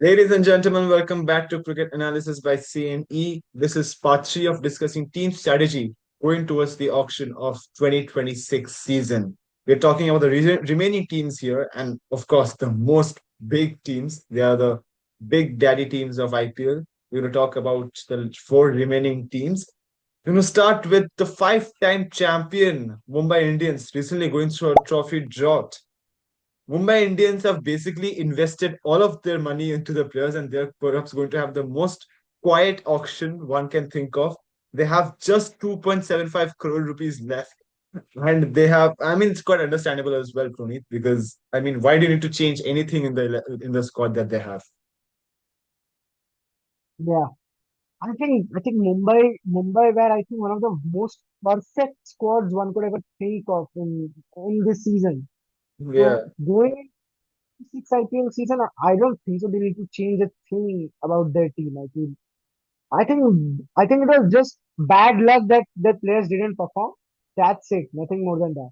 Ladies and gentlemen, welcome back to Cricket Analysis by CNE. This is part three of discussing team strategy going towards the auction of 2026 season. We're talking about the remaining teams here, and of course, the most big teams. They are the big daddy teams of IPL. We're going to talk about the four remaining teams. We're going to start with the five-time champion Mumbai Indians, recently going through a trophy drought. Mumbai Indians have basically invested all of their money into the players, and they're perhaps going to have the most quiet auction one can think of. They have just 2.75 crore rupees left. And they have, I mean, it's quite understandable as well, Pranit, because I mean, why do you need to change anything in the squad that they have? Yeah, I think Mumbai were I think one of the most perfect squads one could ever think of in this season. Yeah, So going into six IPL season, I don't think so. They need to change a thing about their team. I think it was just bad luck that the players didn't perform. That's it. Nothing more than that.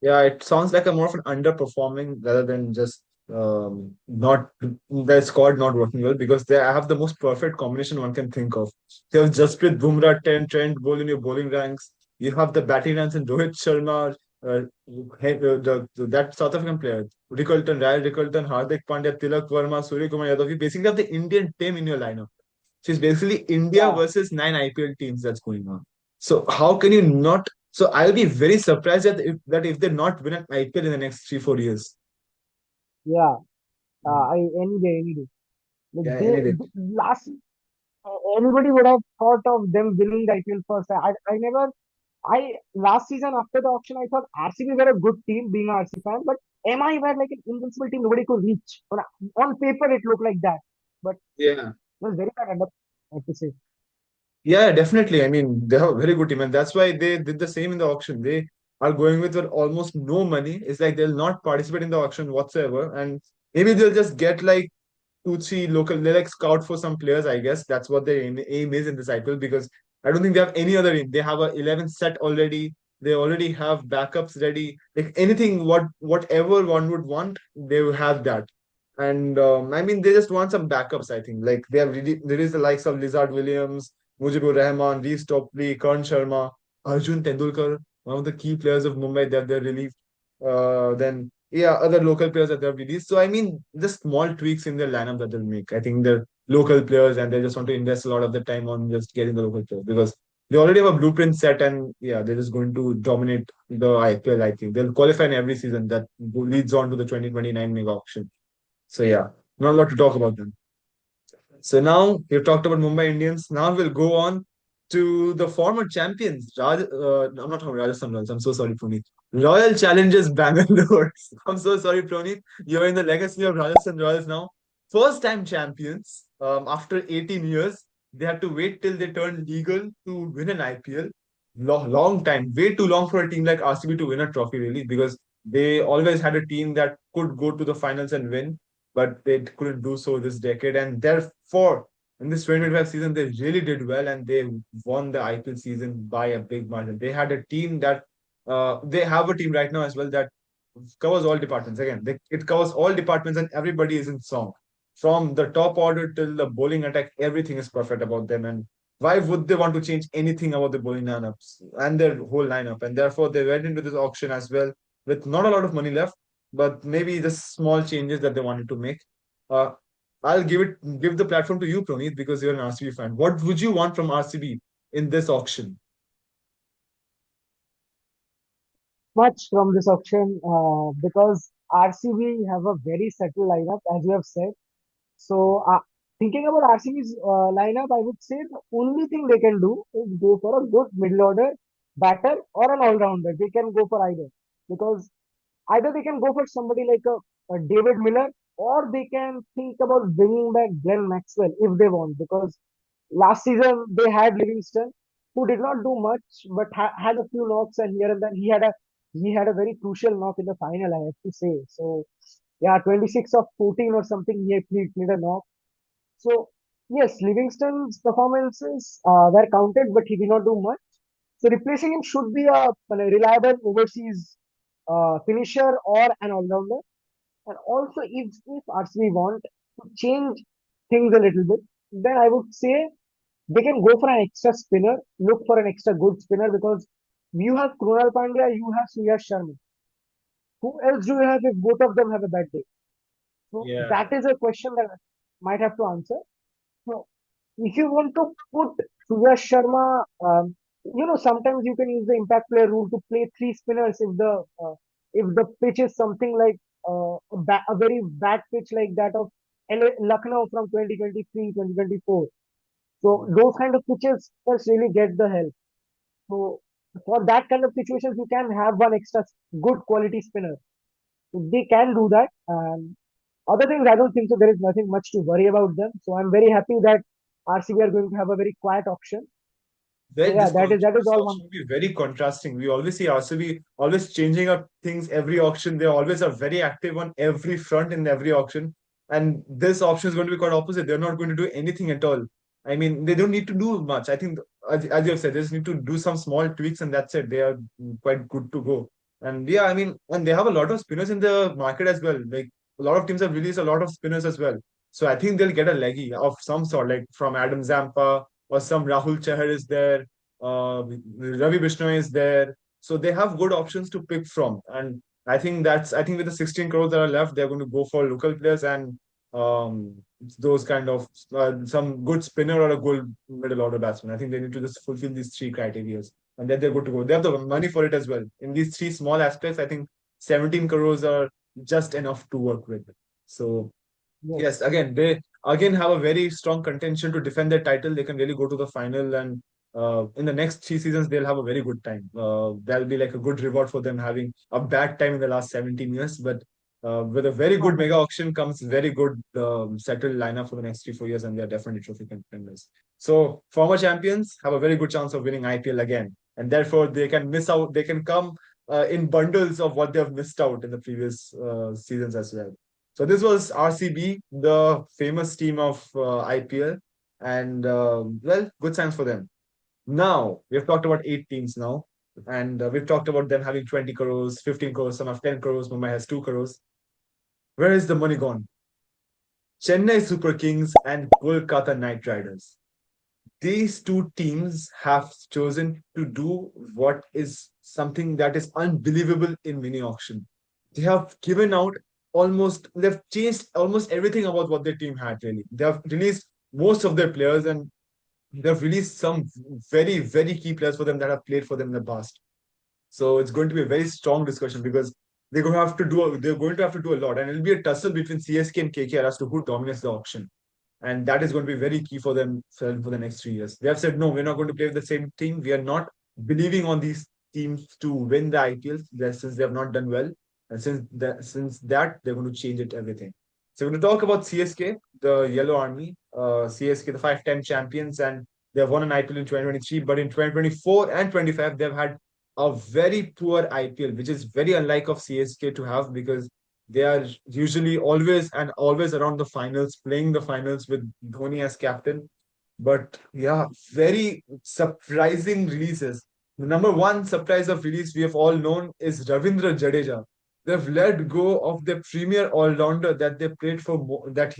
yeah, it sounds like a more of an underperforming rather than just not their squad not working well because they have the most perfect combination one can think of. You have Jasprit Bumrah, Trent Bolt in your bowling ranks. You have the batting ranks and Rohit Sharma, that South African player, Rickelton, Ryan Rickelton, Hardik Pandya, Tilak Verma, Surya Kumar Yadav. You basically have the Indian team in your lineup. So it's basically India Yeah, versus nine IPL teams that's going on. So how can you not? So I'll be very surprised that if they not win an IPL in the next 3 4 years. yeah. Mm. Any day. Like Yeah, they any day. last anybody would have thought of them winning the IPL first. I never I last season after the auction, I thought RCB were a good team, being a RCB fan, but MI were like an invincible team nobody could reach. On paper, it looked like that, but Yeah. it was very bad. I have to say, Yeah, definitely. I mean, they have a very good team, and that's why they did the same in the auction. They are going with almost no money. It's like they'll not participate in the auction whatsoever, and maybe they'll just get like two, three local. They like scout for some players, I guess. That's what their aim is in this IPL because I don't think they have any other aim. They have a 11 set already. They already have backups ready. Like anything, whatever one would want, they will have that. And I mean, they just want some backups. I think like they have really there is the likes of Lizard Williams, Mujibur Rahman, Reece Topley, Karan Sharma, Arjun Tendulkar, one of the key players of Mumbai that they relieved. Then yeah, other local players that they've released. So I mean, just small tweaks in their lineup that they'll make. I think they're local players and they just want to invest a lot of the time on just getting the local players because they already have a blueprint set and yeah, they're just going to dominate the IPL. I think they'll qualify in every season that leads on to the 2029 mega auction. So yeah, not a lot to talk about them. So now we've talked about Mumbai Indians. Now we'll go on to the former champions. No, I'm not talking Rajasthan Royals. I'm so sorry, Puneet. Royal Challengers Bangalore. I'm so sorry, Pranit. You're in the legacy of Rajasthan Royals now. First time champions after 18 years. They had to wait till they turned legal to win an IPL. Long time, way too long for a team like RCB to win a trophy, really, because they always had a team that could go to the finals and win, but they couldn't do so this decade. And therefore, in this 2025 season, they really did well and they won the IPL season by a big margin. They had a team that they have a team right now as well that covers all departments. Again, it covers all departments and everybody is in song. From the top order till the bowling attack, everything is perfect about them. And why would they want to change anything about the bowling lineups and their whole lineup? And therefore, they went into this auction as well with not a lot of money left, but maybe just small changes that they wanted to make. Uh, I'll give the platform to you, Pranit, because you're an RCB fan. What would you want from RCB in this auction? much from this auction because RCB have a very settled lineup, as you have said. So, thinking about RCB's lineup, I would say the only thing they can do is go for a good middle order batter or an all rounder. They can go for either because either they can go for somebody like a David Miller, or they can think about bringing back Glenn Maxwell if they want. Because last season they had Livingston, who did not do much but had a few knocks and here and then he had a very crucial knock in the final. I have to say. So yeah, 26 of 14 or something. He played a knock. So yes, Livingston's performances were counted, but he did not do much. So replacing him should be a reliable overseas finisher or an all-rounder. And also, if RCB want, to change things a little bit, then I would say they can go for an extra spinner, look for an extra good spinner because you have Krunal Pandya, you have Surya Sharma. Who else do you have if both of them have a bad day? So Yeah. that is a question that I might have to answer. So if you want to put Surya Sharma, sometimes you can use the impact player rule to play three spinners if the pitch is something like a very bad pitch like that of Lucknow from 2023, 2024. So those kind of pitches just really get the help. So for that kind of situations, you can have one extra good quality spinner. They can do that. And other things, I don't think so. There is nothing much to worry about them. So I'm very happy that RCB are going to have a very quiet option. So Well, yeah, that is this all one. auction will be very contrasting. We always see RCB always changing up things every auction. They always are very active on every front in every auction. And this option is going to be quite opposite. They're not going to do anything at all. I mean, they don't need to do much. I think, as you have said, they just need to do some small tweaks and that's it. They are quite good to go. And yeah, I mean, and they have a lot of spinners in the market as well. Like a lot of teams have released a lot of spinners as well. So I think they'll get a leggy of some sort, like from Adam Zampa or some Rahul Chahar is there, Ravi Bishnoi is there. So they have good options to pick from. And I think with the 16 crores that are left, they're going to go for local players and um, those kind of some good spinner or a good middle order batsman. I think they need to just fulfill these three criteria and then they're good to go. They have the money for it as well. In these three small aspects, I think 17 crores are just enough to work with. So yes, Yes. again, they again have a very strong contention to defend their title. They can really go to the final, and in the next 3 seasons, they'll have a very good time. That'll be like a good reward for them having a bad time in the last 17 years. But with a very good mega auction comes very good settled lineup for the next 3 4 years, and they're definitely trophy contenders. So former champions have a very good chance of winning IPL again, and therefore they can miss out. They can come in bundles of what they have missed out in the previous seasons as well. So this was RCB, the famous team of IPL, and well, good signs for them. Now we've talked about 8 teams now, and we've talked about them having 20 crores, 15 crores, some have 10 crores. Mumbai has 2 crores. Where is the money gone? Chennai Super Kings and Kolkata Knight Riders. These two teams have chosen to do what is something that is unbelievable in mini auction. They have given out they've changed almost everything about what their team had, really. They have released most of their players and they've released some very, very key players for them that have played for them in the past. So it's going to be a very strong discussion because they're going to have to do a lot, and it'll be a tussle between CSK and KKR as to who dominates the auction. And that is going to be very key for them for the next 3 years. They have said, no, we're not going to play with the same team. We are not believing on these teams to win the IPL since they have not done well. And since that, they're going to change it everything. So we're going to talk about CSK, the Yellow Army, CSK, the 5 time champions, and they have won an IPL in 2023. But in 2024 and 25, they've had a very poor IPL, which is very unlike of CSK to have because they are usually always around the finals, playing the finals with Dhoni as captain. But yeah, very surprising releases. The number one surprise of release we have all known is Ravindra Jadeja. They've let go of their premier all-rounder that they played for that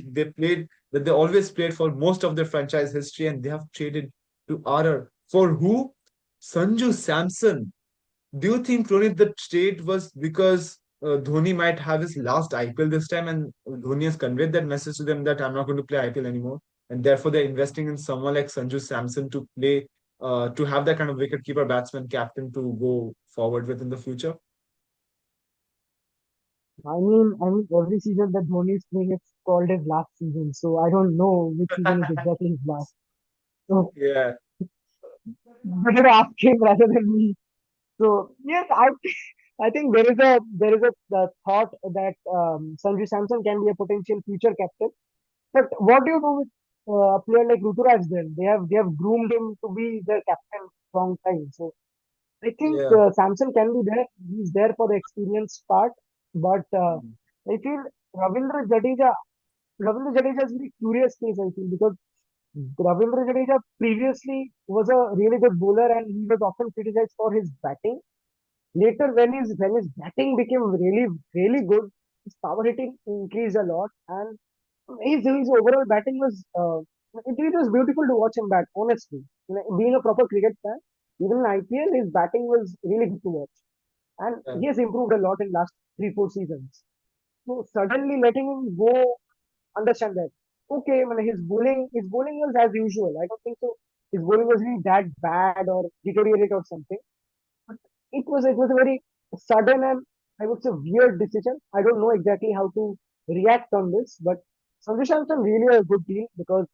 they always played for most of their franchise history, and they have traded to RR for who? Sanju Samson. Do you think, Ronit, the trade was because Dhoni might have his last IPL this time, and Dhoni has conveyed that message to them that I'm not going to play IPL anymore, and therefore they're investing in someone like Sanju Samson to play, to have that kind of wicketkeeper, batsman, captain to go forward with in the future? I mean, every season that Dhoni is playing, it's called his last season. So I don't know which season is exactly his last. So Yeah, better ask him rather than me. So yes, I think there is a thought that Sanju Samson can be a potential future captain. But what do you do with a player like Ruturaj then? They have groomed him to be their captain long time. So I think yeah. Samson can be there. He's there for the experience part. But I feel Ravindra Jadeja, Ravindra Jadeja is a very curious case. I feel because Ravindra Jadeja previously was a really good bowler and he was often criticized for his batting. Later, when his batting became really really good, his power hitting increased a lot, and his overall batting was it was beautiful to watch him bat. Honestly, being a proper cricket fan, even in IPL, his batting was really good to watch, and Yeah, he has improved a lot in last 3 4 seasons. So suddenly letting him go, understand that. Okay, I mean, his bowling was as usual. I don't think so. His bowling was really that bad or deteriorate or something. But it was a very sudden and I would say weird decision. I don't know exactly how to react on this, but Sanju Samson really a good deal because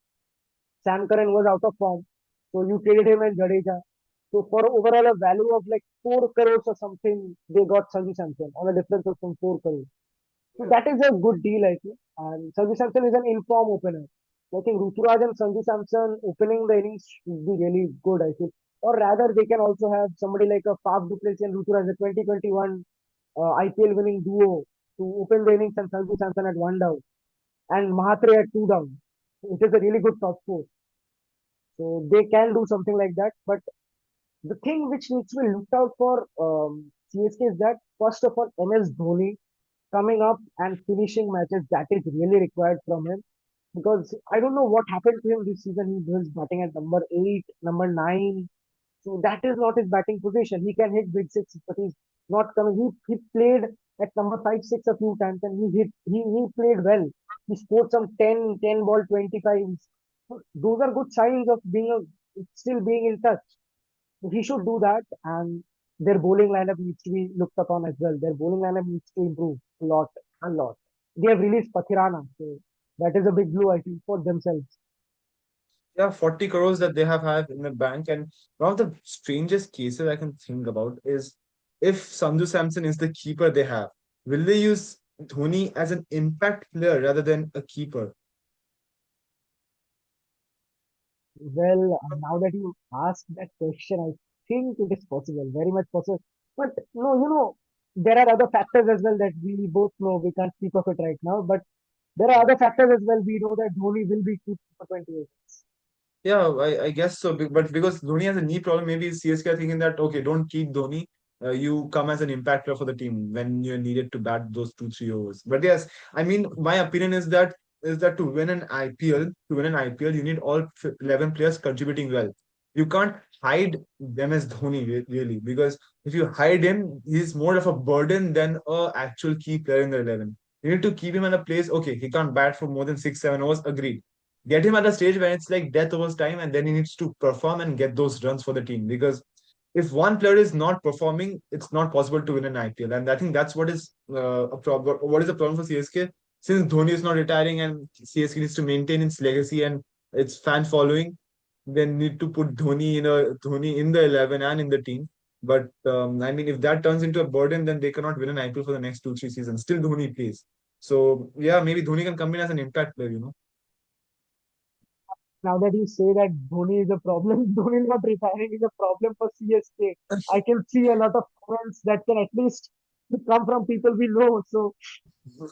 Sam Curran was out of form. So you traded him and Jadeja. So for overall a value of like 4 crores or something, they got Sanju Samson on a difference of some 4 crores. So yeah, that is a good deal, I think. And Sanju Samson is an inform opener. So I think Ruturaj and Sanju Samson opening the innings should be really good, I think. Or rather, they can also have somebody like a Faf du Plessis and Ruturaj, the 2021 IPL winning duo, to open the innings and Sanju Samson at one down and Mahatre at two down. It is a really good top four. So they can do something like that. But the thing which needs to be looked out for CSK is that first of all, MS Dhoni coming up and finishing matches, that is really required from him because I don't know what happened to him this season. He was batting at number 8, number 9. So that is not his batting position. He can hit big six, but he's not coming. He played at number 5, 6 a few times and he played well. He scored some 10 ball 25s. So those are good signs of still being in touch. So he should do that, and their bowling lineup needs to be looked upon as well. Their bowling lineup needs to improve a lot, a lot. They have released Pathirana, so that is a big blow, I think, for themselves. yeah, 40 crores that they have had in the bank. And one of the strangest cases I can think about is if Sanju Samson is the keeper they have, will they use Dhoni as an impact player rather than a keeper? Well, now that you asked that question, I think it is possible, very much possible. But no, there are other factors as well that we both know. We can't speak of it right now, but there are Yeah. other factors as well. We know that Dhoni will be kept for 28. Yeah, I guess so. But because Dhoni has a knee problem, maybe CSK are thinking that, okay, don't keep Dhoni. You come as an impact player for the team when you're needed to bat those 2 3 overs. But yes, I mean, my opinion is that to win an IPL, you need all 11 players contributing well. You can't hide them as Dhoni really, because if you hide him, he's more of a burden than a actual key player in the 11. You need to keep him in a place. Okay, he can't bat for more than 6 7 overs. Agreed, get him at a stage when it's like death overs time, and then he needs to perform and get those runs for the team. Because if one player is not performing, it's not possible to win an IPL. And I think that's what is a problem. What is the problem for CSK? Since Dhoni is not retiring and CSK needs to maintain its legacy and its fan following, they need to put Dhoni in the 11 and in the team. But I mean, if that turns into a burden, then they cannot win an IPL for the next 2 3 seasons. Still, Dhoni plays. So yeah, maybe Dhoni can come in as an impact player. Now that you say that Dhoni is a problem, Dhoni not retiring is a problem for CSK. I can see a lot of comments that can at least come from people we know. So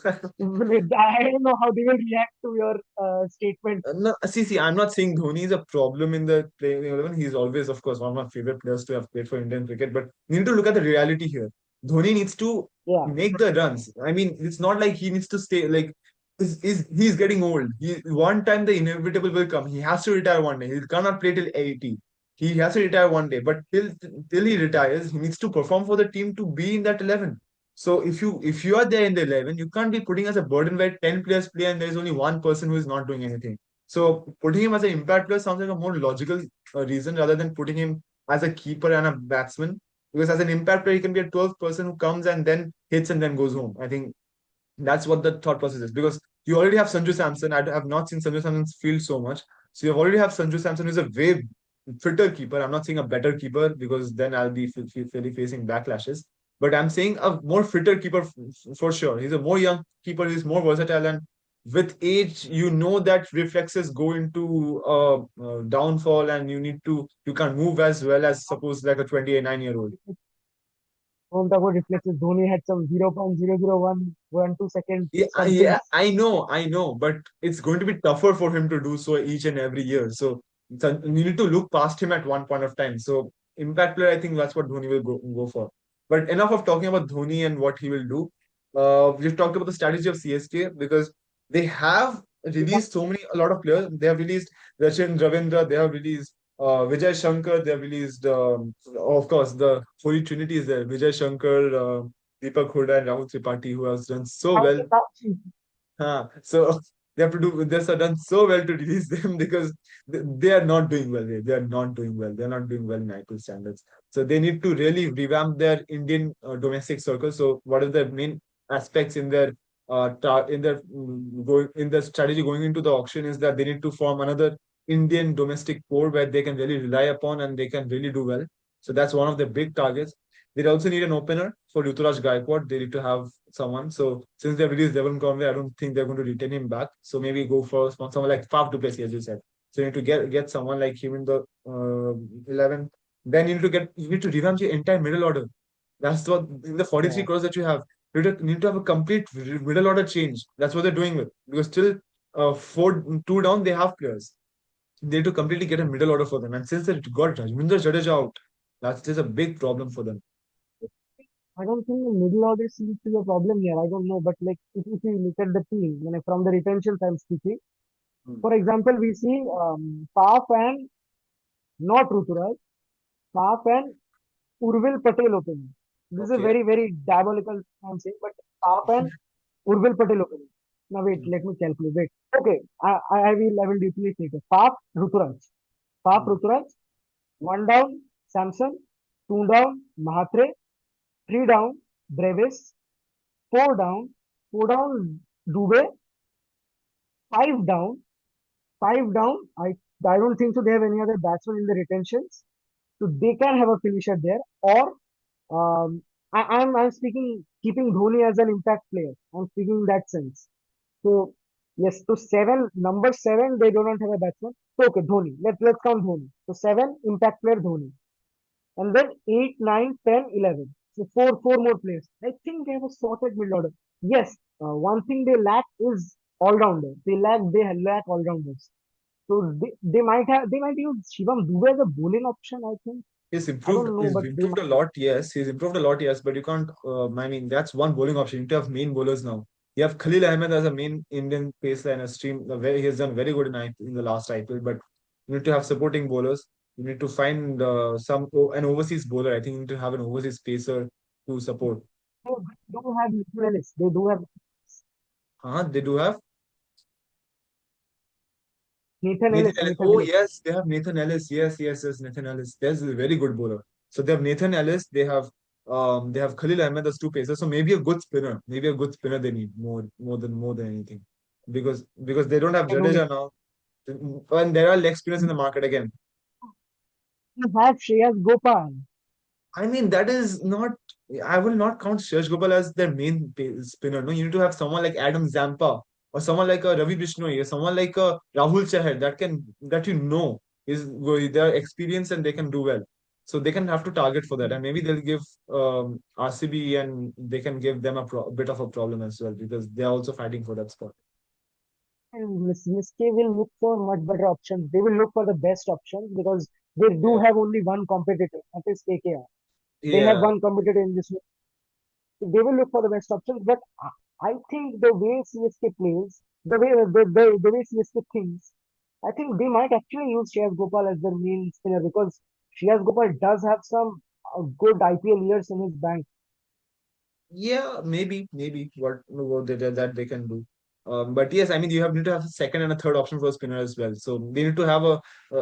I don't know how they will react to your statement. No, see, I'm not saying Dhoni is a problem in the playing 11. He's always, of course, one of my favorite players to have played for Indian cricket. But you need to look at the reality here. Dhoni needs to Yeah, make the runs. I mean, it's not like he needs to stay like he's getting old. One time the inevitable will come. He has to retire one day. He cannot play till 80. He has to retire one day. But till he retires, he needs to perform for the team to be in that 11. So if you are there in the 11, you can't be putting as a burden where 10 players play and there is only one person who is not doing anything. So putting him as an impact player sounds like a more logical reason rather than putting him as a keeper and a batsman. Because as an impact player, he can be a 12th person who comes and then hits and then goes home. I think that's what the thought process is. Because you already have Sanju Samson. I have not seen Sanju Samson's field so much. So you already have Sanju Samson, who's a way fitter keeper. I'm not saying a better keeper because then I'll be fairly facing backlashes. But I'm saying a more fitter keeper for sure. He's a more young keeper. He's more versatile, and with age, you know that reflexes go into downfall, and you can't move as well as suppose like a 29-year-old. on top of reflexes, Dhoni had some 0.001112 seconds Yeah, something. yeah, I know, but it's going to be tougher for him to do so each and every year. So you need to look past him at one point of time. So impact player, I think that's what Dhoni will go for. But enough of talking about Dhoni and what he will do. We've talked about the strategy of CSK because they have released a lot of players. They have released Rachin Ravindra. They have released Vijay Shankar. They have released, of course, the Holy Trinity is there. Vijay Shankar, Deepak Hooda, and Rahul Tripathi, who has done so I well. think now, So they have to do. They have done so well to release them because they are not doing well. They are not doing well. They are not doing well in IPL standards. So they need to really revamp their Indian domestic circle. So what are the main aspects in their going in the strategy going into the auction is that they need to form another Indian domestic core where they can really rely upon and they can really do well. So that's one of the big targets. They also need an opener for Ruturaj Gaikwad. They need to have someone. So since they released Devon Conway, I don't think they're going to retain him back. So maybe go for someone like Faf du Plessis, as you said. So you need to get someone like him in the 11. Then you need to revamp your entire middle order. That's what in the 43 yeah, crores that you have. Need to have a complete middle order change. That's what they're doing with because still four two down they have players. They need to completely get a middle order for them. And since they got Rajminder Jadeja out, that's just a big problem for them. I don't think the middle order seems to be a problem here. I don't know, but like if you look at the team, from the retention I'm speaking. Hmm. For example, we see Faf and not Ruturaj, Faf and Urvil Patel opening. This is a Okay. very diabolical I'm saying, but Faf and Urvil Patel opening. Now wait, Hmm. let me calculate. Wait. Okay, I will deeply take it. Faf Ruturaj. Faf Hmm. Ruturaj. One down, Samson. Two down, Mahatre. Three down, Brevis. Four down. Four down, Dubé. Five down. Five down. I don't think so. They have any other batsman in the retentions, so they can have a finisher there. Or I'm speaking keeping Dhoni as an impact player. I'm speaking in that sense. So yes, so seven number seven they do not have a batsman. So okay, Dhoni. Let's count Dhoni. So seven impact player Dhoni, and then 8, 9, 10, 11. So four more players. I think they have a sorted middle order. Yes, one thing they lack is all rounder. They lack all rounders. So they might use Shivam Dube as a bowling option. I think He's I improved. don't know, He's but they improved a might. lot. Yes, he's improved a lot. Yes, but you can't. I mean, that's one bowling option. You need to have main bowlers now. You have Khalil Ahmed as a main Indian pace liner stream. He has done very good in the last IPL. But you need to have supporting bowlers. You need to find an overseas bowler. I think you need to have an overseas pacer to support. They do have Nathan Ellis. They do have They do have Nathan Nathan Ellis. Ellis. Nathan Oh Ellis. yes, they have Nathan Ellis. Yes, Nathan Ellis. There's a very good bowler. So they have Nathan Ellis. They have Khalil Ahmed as two pacers. So maybe a good spinner. Maybe a good spinner they need more than anything. Because they don't have They do. Jadeja now. And there are leg spinners in the market again. They have Shreyas Gopal. I mean, that is not. I will not count Shesh Gopal as their main spinner. No, you need to have someone like Adam Zampa or someone like a Ravi Bishnoi or someone like a Rahul Chahar that is they're experienced and they can do well. So they can have to target for that, and maybe they'll give RCB and they can give them a bit of a problem as well because they are also fighting for that spot. And CSK will look for much better options. They will look for the best options because they do Yeah, have only one competitor, that is KKR. They have yeah, one competitor in this. They will look for the best options. But I think the way CSK plays, the way CSK thinks, I think they might actually use Shreyas Gopal as their main spinner because Shreyas Gopal does have some good IPL years in his bank. yeah, maybe what that they can do. But yes, I mean you have need to have a second and a third option for a spinner as well. So they need to have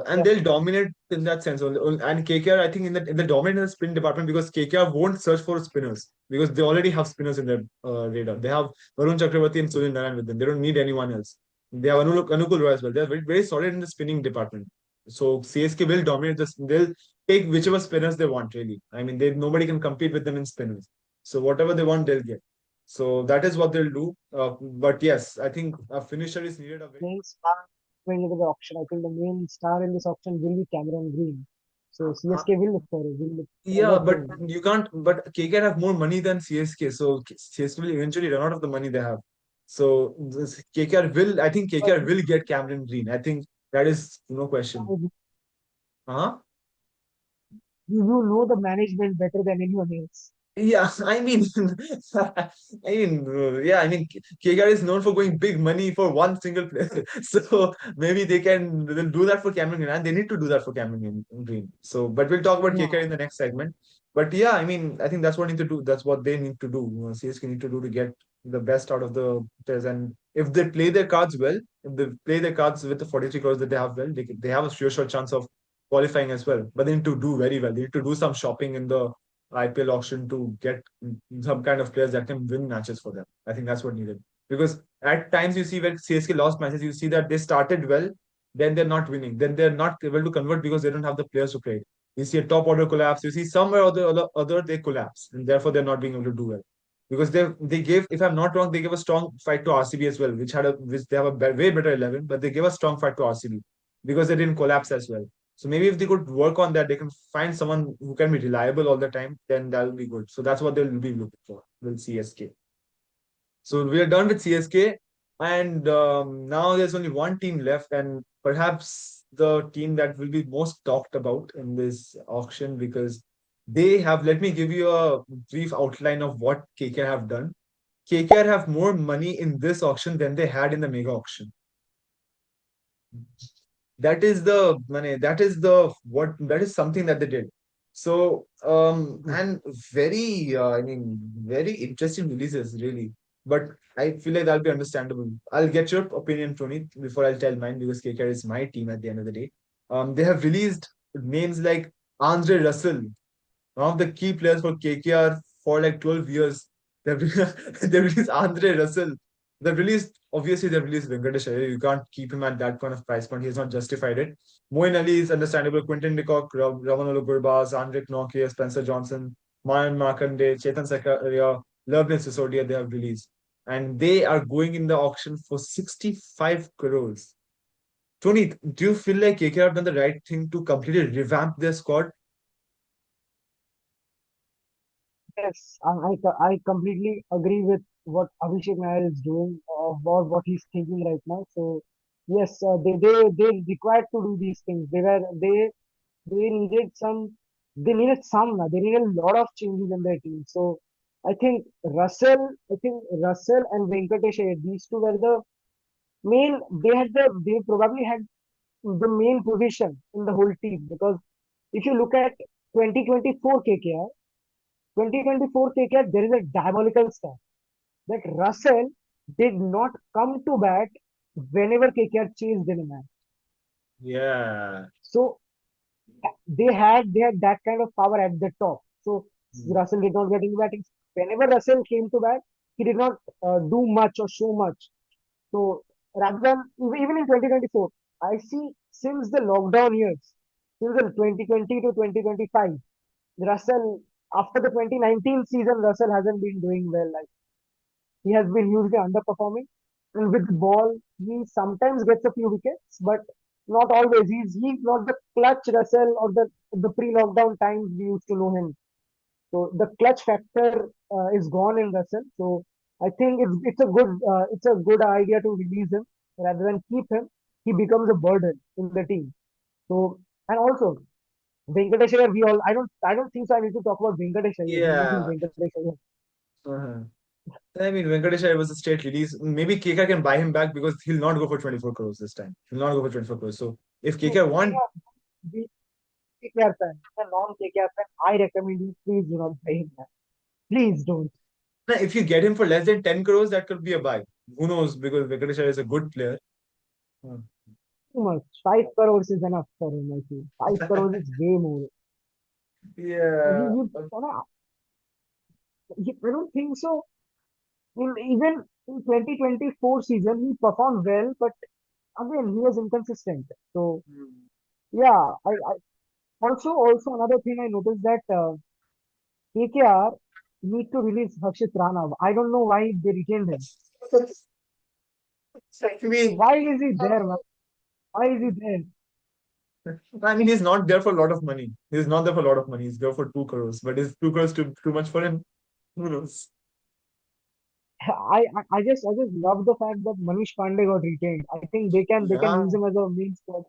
and Yeah, they'll dominate in that sense. And KKR, I think in the dominant in the spin department because KKR won't search for spinners because they already have spinners in their radar. They have Varun Chakravarti and Sunil Narayan with them. They don't need anyone else. They have Anukul Roy as well. They're very solid in the spinning department. So CSK will dominate this. They'll take whichever spinners they want. Really, I mean, nobody can compete with them in spinners. So whatever they want, they'll get. So that is what they'll do. But yes, I think a finisher is needed. A very main star going into the auction. I think the main star in this auction will be Cameron Green. So uh, CSK will look for it. Will look for yeah, what but thing. you can't. But KKR have more money than CSK, so CSK will eventually run out of the money they have. So this KKR will. I think But KKR will get Cameron Green. I think that is no question. Huh? you know the management better than anyone else. Yeah, I mean, yeah, I mean, KKR is known for going big money for one single player. So maybe they'll do that for Cameron Green, and they need to do that for Cameron Green. So, but we'll talk about KKR Yeah, in the next segment. But yeah, I mean, I think that's what need to do. That's what they need to do. CSK need to do to get the best out of the players. And if they play their cards well, if they play their cards with the 43 crores that they have well, they have a sure shot chance of qualifying as well. But they need to do very well. They need to do some shopping in the IPL auction to get some kind of players that can win matches for them. I think that's what needed. Because at times you see when CSK lost matches, you see that they started well, then they're not winning. Then they're not able to convert because they don't have the players to play. You see a top order collapse. You see somewhere or the other they collapse, and therefore they're not being able to do well. Because they gave, if I'm not wrong, they gave a strong fight to RCB as well, which they have a way better 11, but they gave a strong fight to RCB because they didn't collapse as well. So maybe if they could work on that, they can find someone who can be reliable all the time, then that'll be good. So that's what they'll be looking for with CSK. So we are done with CSK, and now there's only one team left, and perhaps the team that will be most talked about in this auction because they have. Let me give you a brief outline of what KKR have done. KKR have more money in this auction than they had in the mega auction. That is the money. That is the what. That is something that they did. So and very I mean very interesting releases really. But I feel like that'll be understandable. I'll get your opinion, Tony, before I'll tell mine because KKR is my team at the end of the day. They have released names like Andre Russell, one of the key players for KKR for like 12 years. They've, they released Andre Russell. They've released Venkatesh Iyer. You can't keep him at that kind of price point. He has not justified it. Moeen Ali is understandable. Quinton de Kock, Ramanolo Gurbaz, Andre Knoke, Spencer Johnson, Mayan Markande, Chetan Sakaria, Loveness Sisodia, they have released. And they are going in the auction for 65 crores. Tony, do you feel like KKR have done the right thing to completely revamp their squad? yes, I completely agree with what Abhishek Nair is doing or what he's thinking right now. So yes, they required to do these things. They needed they needed a lot of changes in their team. So I think Russell and Venkatesh Iyer, these two were the main. They probably had the main position in the whole team because if you look at 2024 KKR, 2024 KKR, there is a diabolical stuff that Russell did not come to bat whenever KKR chased in a match. Yeah. So they had that kind of power at the top. So Russell did not get into batting. Whenever Russell came to bat, he did not do much or show much. So rather than even in 2024, I see since the lockdown years, since the 2020 to 2025, Russell after the 2019 season, Russell hasn't been doing well. Like he has been hugely underperforming. And with the ball, he sometimes gets a few wickets, but not always. He's not the clutch Russell or the pre-lockdown times we used to know him. So the clutch factor is gone in Russell. So I think it's a good idea to release him rather than keep him. He becomes a burden in the team. So and also Venkatesh Iyer, I don't think so. I need to talk about Venkatesh Iyer. We need Yeah. Venkatesh Iyer. Uh-huh. I mean, Venkatesh Iyer was a straight release. Maybe KKR can buy him back because he'll not go for 24 crores this time. He'll not go for 24 crores. So if So KKR want, be KKR fan, a non-KKR fan, I recommend you please do not buy him back. Please don't. if you get him for less than 10 crores, that could be a buy. Who knows? Because Venkatesh Iyer is a good player. Hmm. Too much. 5 crores is enough for him, I feel. 5 crores is way more. Yeah. I don't think so. Even in 2024 season, he performed well, but again, he was inconsistent. So, yeah, also another thing I noticed that KKR need to release Harshit Rana. I don't know why they retained him. I mean, Why is he there, man? Why is he there? he's not there for a lot of money. He's not there for a lot of money. He's there for 2 crores. But is 2 crores too much for him? Who knows? I just love the fact that Manish Pandey got retained. I think they can Yeah. use him as a main squad.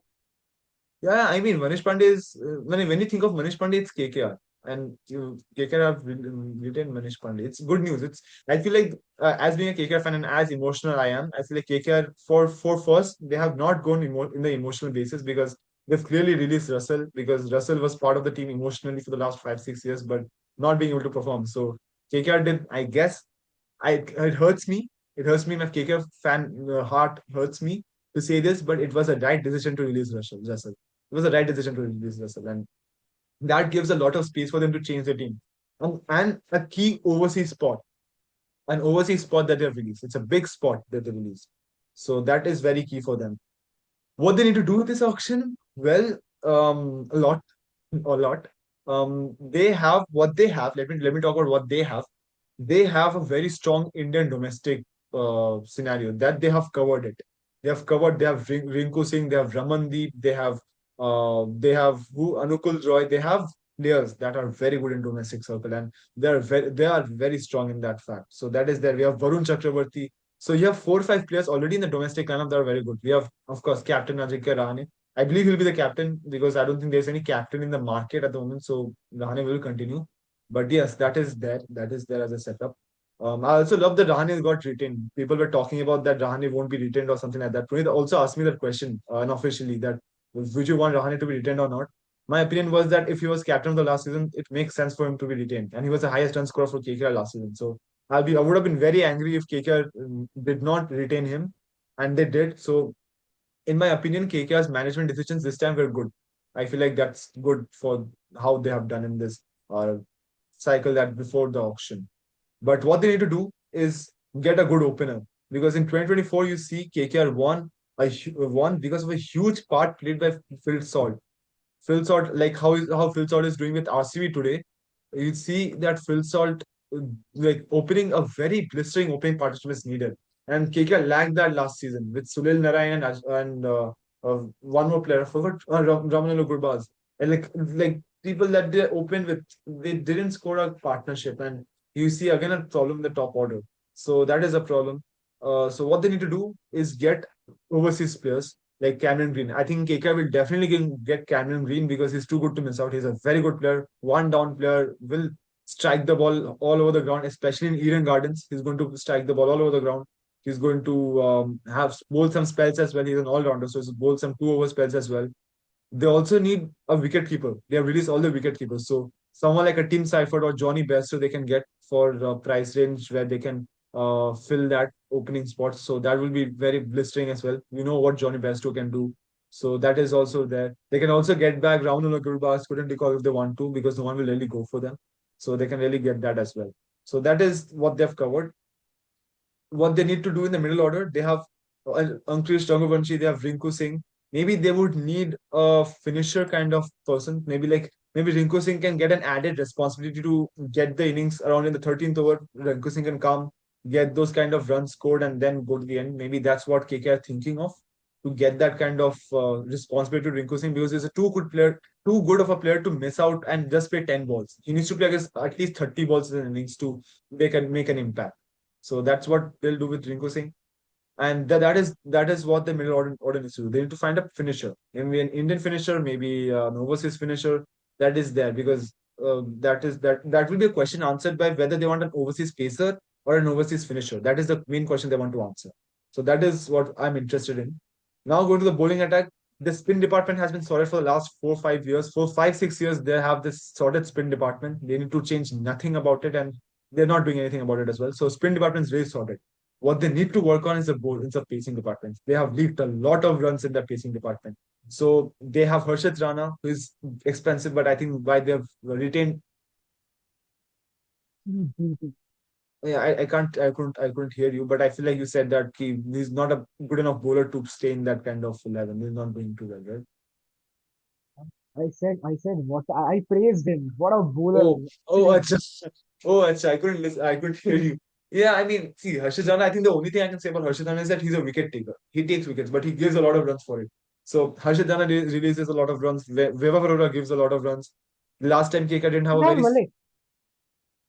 Yeah, I mean, Manish Pandey is, when you think of Manish Pandey, it's KKR. and KKR have retained Manish Pandey. It's good news. It's I feel like as being a KKR fan and as emotional I am, I feel like KKR for first they have not gone in the emotional basis because they've clearly released Russell because Russell was part of the team emotionally for the last 5 6 years, but not being able to perform. So KKR did, I guess, it hurts me. It hurts me. My KKR fan heart hurts me to say this, but it was a right decision to release Russell. Russell. It was a right decision to release Russell, and that gives a lot of space for them to change their team. And a key overseas spot, an overseas spot that they've released. It's a big spot that they released. So that is very key for them. What they need to do with this auction? Well, a lot, a lot. They have what they have. Let me talk about what they have. They have a very strong Indian domestic scenario that they have covered it. They have covered. They have Rinku Singh. They have Ramandeep. They have who Anukul Roy. They have players that are very good in domestic circle, and they are very strong in that fact. So that is there. We have Varun Chakravarti. So you have 4 or 5 players already in the domestic lineup that are very good. We have, of course, Captain Ajinkya Rahane. I believe he'll be the captain because I don't think there's any captain in the market at the moment. So Rahane will continue. But yes, that is there. That is there as a setup. I also love that Rahane got retained. People were talking about that Rahane won't be retained or something like that. Puneet also asked me that question unofficially that would you want Rahane to be retained or not? My opinion was that if he was captain of the last season, it makes sense for him to be retained. And he was the highest run scorer for KKR last season. So I would have been very angry if KKR did not retain him, and they did. So in my opinion, KKR's management decisions this time were good. I feel like that's good for how they have done in this uh, cycle that before the auction. But what they need to do is get a good opener because in 2024 you see KKR won because of a huge part played by Phil Salt. Phil Salt, like how Phil Salt is doing with RCB today, you see that Phil Salt like opening a very blistering opening partnership is needed. And KKR lacked that last season with Sunil Narayan and one more player. I forgot Ramanolo Gurbaz. And like people that they opened with, they didn't score a partnership, and you see again a problem in the top order. So that is a problem. So what they need to do is get overseas players like Cameron Green. I think KK will definitely get Cameron Green because he's too good to miss out. He's a very good player, one down player, will strike the ball all over the ground, especially in Eden Gardens. He's going to strike the ball all over the ground. He's going to have bowl some spells as well. He's an all rounder, so he's bowl some 2 over spells as well. They also need a wicket keeper. They have released all the wicket keepers. So someone like a Tim Seifert or Johnny Bairstow they can get for price range where they can fill that opening spot. So that will be very blistering as well. You know what Johnny Bairstow can do. So that is also there. They can also get back Rahul Gurbaz, couldn't recall if they want to because no one will really go for them. So they can really get that as well. So that is what they've covered. What they need to do in the middle order, they have Ankush Raghuvanshi, they have Rinku Singh. Maybe they would need a finisher kind of person. Maybe Rinku Singh can get an added responsibility to get the innings around in the 13th over. Rinku Singh can come, get those kind of runs scored, and then go to the end. Maybe that's what KK are thinking of to get that kind of responsibility to Rinku Singh because he's a too good player, too good of a player to miss out and just play 10 balls. He needs to play against at least 30 balls in an innings to make an impact. So that's what they'll do with Rinku Singh. And that is what the middle order needs to do. They need to find a finisher. Maybe an Indian finisher, maybe an overseas finisher that is there because that will be a question answered by whether they want an overseas pacer or an overseas finisher. That is the main question they want to answer. So that is what I'm interested in. Now going to the bowling attack. The spin department has been sorted for the last 4 5 years. 4 5 6 years, they have this sorted spin department. They need to change nothing about it, and they're not doing anything about it as well. So spin department is really sorted. What they need to work on is the pacing department. They have leaked a lot of runs in the pacing department. So they have Harshit Rana, who is expensive, but I think why they've retained. Yeah, I couldn't hear you, but I feel like you said that he's not a good enough bowler to stay in that kind of 11. He's not doing too well, right? I said what I praised him. What a bowler! Oh, oh, acha. Oh, acha. I couldn't listen. I couldn't hear you. Yeah, I mean, see, Harshit Rana, I think the only thing I can say about Harshit Rana is that he's a wicket taker. He takes wickets, but he gives a lot of runs for it. So Harshit Rana releases a lot of runs. Veva Arora gives a lot of runs. Last time KK didn't have a Imran very Malik.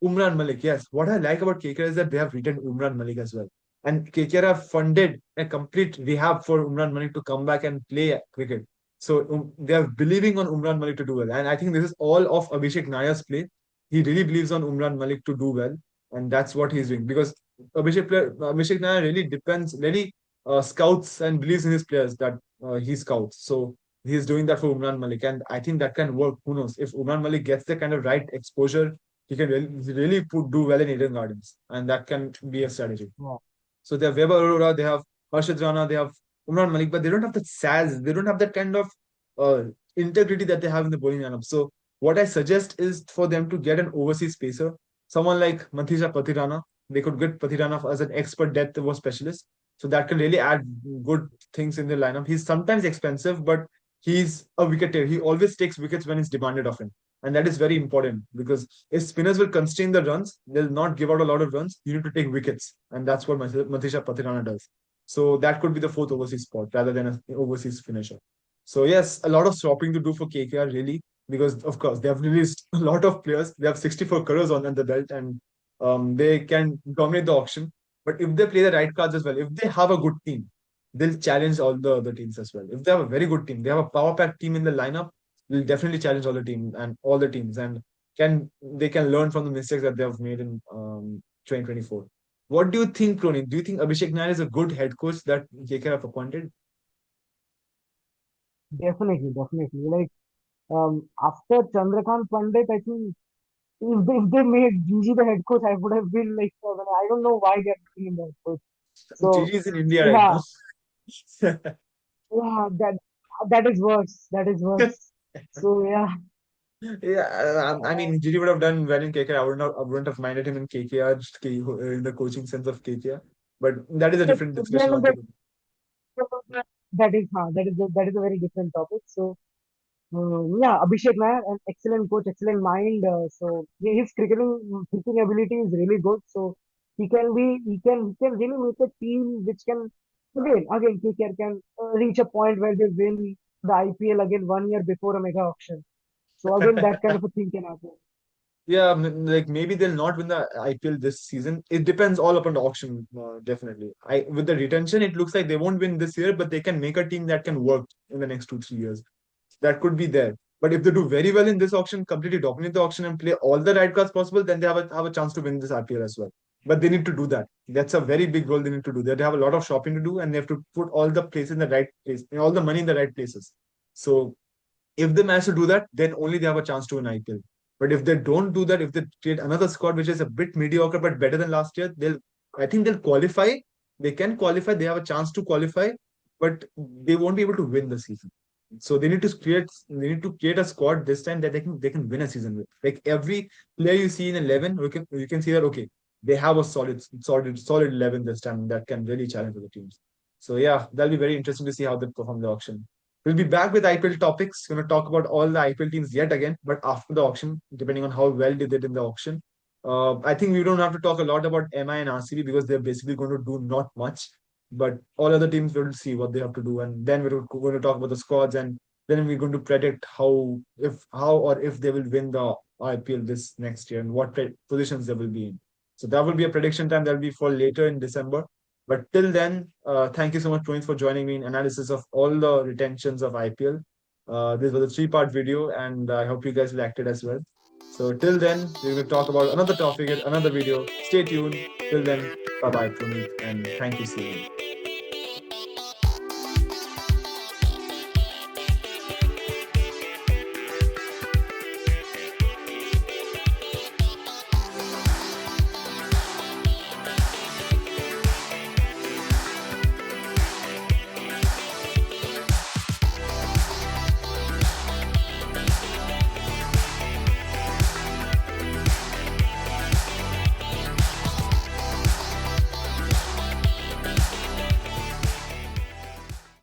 Umran Malik. Yes, what I like about KK is that they have retained Umran Malik as well, and KK have funded a complete rehab for Umran Malik to come back and play cricket. So they are believing on Umran Malik to do well. And I think this is all of Abhishek Naya's play. He really believes on Umran Malik to do well. And that's what he's doing. Because Abhishek Naya really depends, really scouts and believes in his players that he scouts. So he's doing that for Umran Malik. And I think that can work. Who knows? If Umran Malik gets the kind of right exposure, he can really do well in Eden Gardens. And that can be a strategy. Yeah, So they have Weber Aurora, they have Harshad Rana, they have Umran Malik, but they don't have that saz, they don't have that kind of uh, integrity that they have in the bowling lineup. So what I suggest is for them to get an overseas pacer, someone like Mathisha Pathirana. They could get Pathirana as an expert depth over specialist. So that can really add good things in the lineup. He's sometimes expensive, but he's a wicketer. He always takes wickets when it's demanded of him. And that is very important because if spinners will constrain the runs, they'll not give out a lot of runs. You need to take wickets. And that's what Matisha Pathirana does. So that could be the fourth overseas spot rather than an overseas finisher. So yes, a lot of shopping to do for KKR really, because of course they have released a lot of players. They have 64 crores on the belt and they can dominate the auction. But if they play the right cards as well, if they have a good team, they'll challenge all the other teams as well. If they have a very good team, they have a power pack team in the lineup, will definitely challenge all the team and all the teams and can learn from the mistakes that they have made in 2024. What do you think, Pronit? Do you think Abhishek Nair is a good head coach that KKR have appointed? definitely, definitely. Like after Chandrakant Pandit, I think if they made Gigi the head coach, I would have been like, I don't know why they're making him the head coach. So Gigi is in India right yeah, now. yeah, that is worse. That is worse. So yeah, Yeah, I uh, mean, Gigi would have done well in KKR. I wouldn't have minded him in KKR, in the coaching sense of KKR. But that is a like, different discussion then altogether. that is a very different topic. So yeah, Abhishek Nair, an excellent coach, excellent mind. So yeah, his kicking ability is really good. So he can really make a team which can again KKR can reach a point where they win the IPL again 1 year before a mega auction. So again, that kind of a thing can happen. Yeah, like maybe they'll not win the IPL this season. It depends all upon the auction, definitely. I with the retention, it looks like they won't win this year, but they can make a team that can work in the next 2 3 years. That could be there. But if they do very well in this auction, completely dominate the auction and play all the right cards possible, then they have a chance to win this IPL as well. But they need to do that. That's a very big role they need to do. They have a lot of shopping to do, and they have to put all the places in the right place, all the money in the right places. So if they manage to do that, then only they have a chance to win IPL. But if they don't do that, if they create another squad which is a bit mediocre but better than last year, I think they'll qualify. They can qualify. They have a chance to qualify, but they won't be able to win the season. So they need to create a squad this time that they can win a season with. Like every player you see in 11, you can see that okay, they have a solid 11 this time that can really challenge other teams. So yeah, that'll be very interesting to see how they perform the auction. We'll be back with IPL topics. Going to talk about all the IPL teams yet again, but after the auction, depending on how well they did in the auction. I think we don't have to talk a lot about MI and RCB because they're basically going to do not much. But all other teams will see what they have to do, and then we're going to talk about the squads, and then we're going to predict how or if they will win the IPL this next year and what positions they will be in. So that will be a prediction time. That will be for later in December. But till then, thank you so much, Prince, for joining me in analysis of all the retentions of IPL. This was a three-part video, and I hope you guys liked it as well. So till then, we're going to talk about another topic at another video. Stay tuned. Till then, bye bye, Pranit, and thank you, Steven.